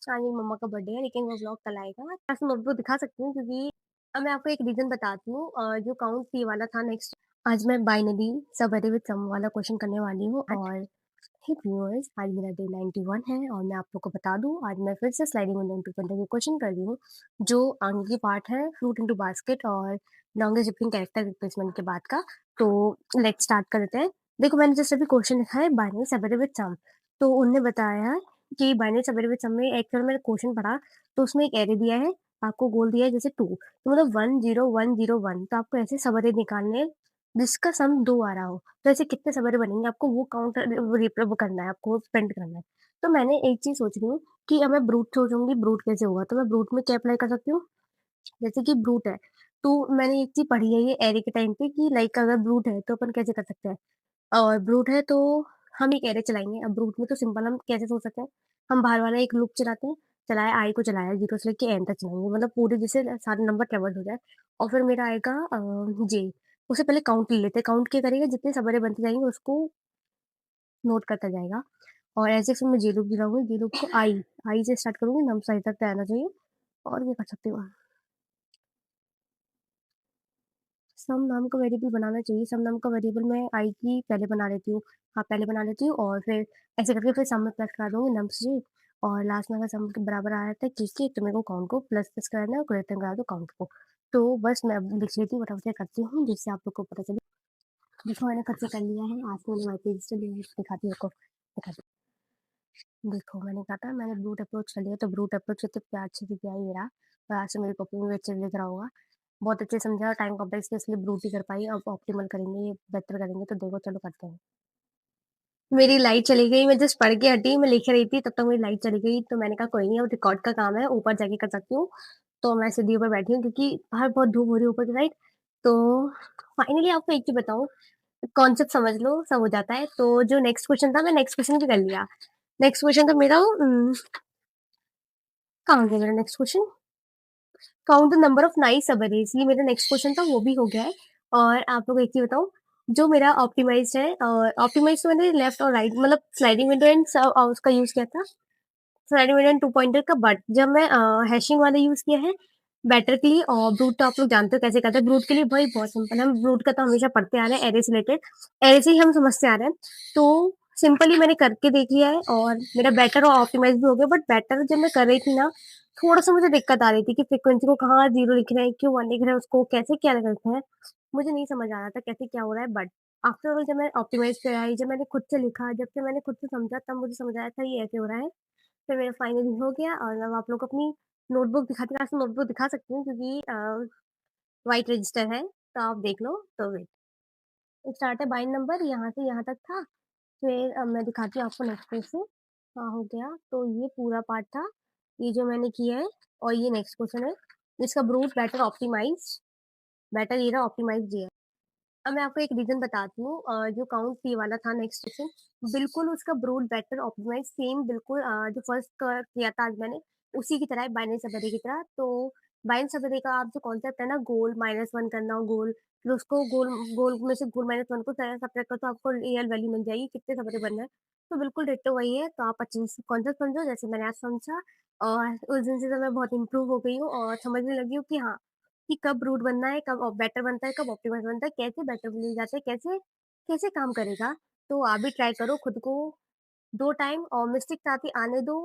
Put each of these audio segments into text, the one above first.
आज मेरी मम्मा का बर्थडे है लेकिन वो व्लॉग कल आएगा। वैसे मैं आपको दिखा सकती हूँ क्योंकि अब मैं आपको एक रीज़न बताती हूँ जो काउंट सी वाला था नेक्स्ट। आज मैं बाइनरी सबवेरी विद सम वाला क्वेश्चन करने वाली हूँ और हे व्यूअर्स, आज मेरा डे 91 है और मैं आप लोग को बता दूँ आज मैं फिर से स्लाइडिंग विंडो इंटू कंट्री की क्वेश्चन कर रही हूँ जो आगे की पार्ट है फ्रूट इंटू बास्केट और लॉन्गेस्ट डिफरेंट कैरेक्टर रिप्लेसमेंट के बाद का। तो लेट्स स्टार्ट करते हैं। देखो मैंने जैसे अभी क्वेश्चन लिखा है बाइनरी सबवेरी विद सम, तो उनने बताया कि बाइनरी सबवेरी विद सम में एक्चुअल में क्वेश्चन पढ़ा तो उसमें एक एरे दिया है, आपको गोल दिया है जैसे 2, तो मतलब 10101, तो आपको ऐसे सबवेरी निकालने हैं जिसका सम 2 आ रहा हो। तो ऐसे कितने सबवेरी बनेंगे आपको वो काउंट वो वो करना है, आपको स्पेंड करना है। तो मैंने एक चीज़ सोच रही हूँ कि अब मैं ब्रूट सोचूँगी ब्रूट कैसे होगा, तो मैं ब्रूट में क्या अप्लाई कर सकती हूँ? जैसे कि ब्रूट है, तो मैंने एक चीज़ पढ़ी है ये एरे के टाइम पे कि लाइक अगर ब्रूट है तो अपन कैसे कर सकते हैं? और ब्रूट है तो हम एक एरे चलाएँगे। अब ब्रूट में तो सिंपल हम कैसे सोच सकते हैं, हम बाहर वाला एक लूप चलाते हैं, चलाया आई को चलाया 0 से लेके एन तक चलाएँगे, मतलब पूरे जैसे सारे नंबर ट्रैवर्स हो जाए और फिर मेरा आएगा जे। उससे पहले काउंट ले लेते हैं, काउंट क्या करेगा जितने सबेरे बनते जाएँगे उसको नोट करता जाएगा और ऐसे फिर मैं जे लूप गिनाऊँगी, जे लूप को आई से स्टार्ट करूँगी, नम साइड तक आना चाहिए और क्या कर सकती हूँ? सम नाम का वेरिएबल बनाना चाहिए, सम नाम का वेरिएबल मैं आई की पहले बना लेती हूँ। हाँ, पहले बना लेती हूँ और फिर ऐसे करके फिर सम में प्लस करा दूँगी नम्स से और लास्ट में अगर सम के बराबर आ जाता है किसके तो मेरे को काउंट को प्लस प्लस कराना है और ग्रेटर करा दो काउंट को। तो बस मैं अब लिख लेती हूँ फटाफट से करती हूँ जिससे आप लोग को पता चले। देखो मैंने खुद से कर लिया है, आज मैंने वाई पेज से दिखाती हूँ आपको, दिखाती हूँ। देखो मैंने कहा था मैंने ब्रूट अप्रोच कर लिया, तो ब्रूट अप्रोच से तो प्यार से दिख गया ही मेरा और आज से मेरी कॉपी में भी अच्छे से दिख रहा होगा। बहुत अच्छे से समझा, टाइम कॉम्प्लेक्स के इसलिए ब्रूट ही कर पाई, अब ऑप्टिमल करेंगे, ये बेटर करेंगे, तो देखो चलो करते हैं। मेरी लाइट चली गई, मैं जस्ट पढ़ के हटी, मैं लिख रही थी तब तक मेरी लाइट चली गई, तो मैंने कहा कोई नहीं अब रिकॉर्ड का काम है, ऊपर जाके कर सकती हूँ। तो मैं सीढ़ी ऊपर बैठी हूँ क्योंकि बाहर बहुत धूप हो रही है ऊपर की साइड। तो फाइनली आपको एक चीज़ बताऊँ, कॉन्सेप्ट समझ लो, सब हो जाता है। तो जो नेक्स्ट क्वेश्चन था, मैं नेक्स्ट क्वेश्चन भी कर लिया। नेक्स्ट क्वेश्चन था मेरा कहाँ गया मेरा next question? Count the number of nice subarrays, ये मेरा नेक्स्ट क्वेश्चन था, वो भी हो गया है। और आप लोग एक चीज़ बताऊँ, जो मेरा ऑप्टिमाइज़्ड है ऑप्टिमाइज़ तो मैंने लेफ्ट और राइट मतलब स्लाइडिंग विंडो एंड उसका यूज़ किया था, स्लाइडिंग विंडो एंड 2 पॉइंटर का, बट जब मैं हैशिंग वाला यूज़ किया है बेटर के लिए और ब्रूट तो आप लोग जानते हो कैसे करते हैं। ब्रूट के लिए भाई बहुत सिंपल है, हम ब्रूट का तो हमेशा पढ़ते आ रहे हैं एरे से रिलेटेड, एरे से ही हम समझते आ रहे हैं। तो सिंपली मैंने करके देख लिया है और मेरा बेटर और ऑप्टिमाइज़ भी हो गया, बट बेटर जब मैं कर रही थी ना, थोड़ा-सा मुझे दिक्कत आ रही थी कि फ्रीक्वेंसी को कहाँ 0 लिख रहे हैं, क्यों 1 लिख रहे हैं, उसको कैसे क्या करते हैं, मुझे नहीं समझ आ रहा था कैसे क्या हो रहा है। बट आफ्टर ऑल जब मैं ऑप्टिमाइज़ पे आई, जब मैंने खुद से लिखा, जब से मैंने खुद से समझा, तब मुझे समझ आया था ये ऐसे हो रहा है। फिर मेरा फाइनली हो गया और अब आप लोग को अपनी नोटबुक दिखाती हूँ, वैसे नोटबुक दिखा सकती हूँ क्योंकि व्हाइट रजिस्टर है, तो आप देख लो। तो वेट, स्टार्ट है बाइन नंबर यहाँ से यहाँ तक था, फिर अब मैं दिखाती हूँ आपको नेक्स्ट पेज से। हाँ, हो गया। तो ये पूरा पार्ट था, ये जो मैंने किया है और ये नेक्स्ट क्वेश्चन है, जिसका ब्रूट बेटर ऑप्टिमाइज़्ड, बेटर ये रहा ऑप्टिमाइज़्ड ये है। अब मैं आपको एक रीज़न बताती हूँ जो काउंट सी वाला था नेक्स्ट क्वेश्चन, बिल्कुल उसका ब्रूट बेटर ऑप्टिमाइज़ सेम बिल्कुल जो फर्स्ट किया था आज मैंने, उसी की तरह है बाइनरी सबअरे की तरह। तो बाइनरी सबअरे का आप जो कॉन्सेप्ट है ना गोल -1 करना हो गोल, फिर उसको गोल गोल में से गोल -1 को सब्ट्रैक्ट करो तो आपको रियल वैल्यू मिल जाएगी, कितने सबअरे बनना है। तो बिल्कुल डिट्टो वही है, तो आप अच्छे से कॉन्सेप्ट समझो जैसे मैंने आज समझा और उस दिन से तो मैं बहुत इम्प्रूव हो गई हूँ और समझने लगी हूँ कि हाँ, कि कब रूट बनना है, कब बेटर बनता है, कब ऑप्टिमाइज़ बनता है, कैसे बेटर बन जाता है, कैसे कैसे काम करेगा। तो आप भी ट्राई करो खुद को 2 टाइम और मिस्टेक आती आने दो।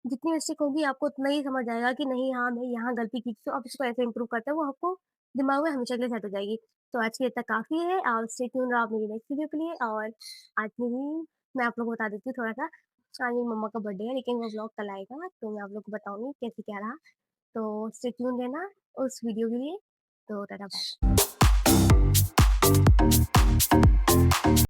जितनी मिस्टेक होगी आपको उतना ही समझ आएगा कि नहीं हाँ, मैं यहाँ गलती की थी तो अब इसको ऐसे इम्प्रूव करते हैं, वो आपको दिमाग में हमेशा के लिए सेट हो जाएगी। तो आज के लिए इतना काफ़ी है, आप स्टे ट्यून्ड रहो आप मेरी नेक्स्ट वीडियो के लिए और आज मेरी मैं आप लोगों को बता देती हूँ थोड़ा-सा, आज मेरी मम्मा का बर्थडे है लेकिन वो व्लॉग कल आएगा, तो मैं आप लोग को बताऊँगी कैसे क्या रहा। तो स्टे ट्यून्ड रहना उस वीडियो के लिए। तो टाटा बाय।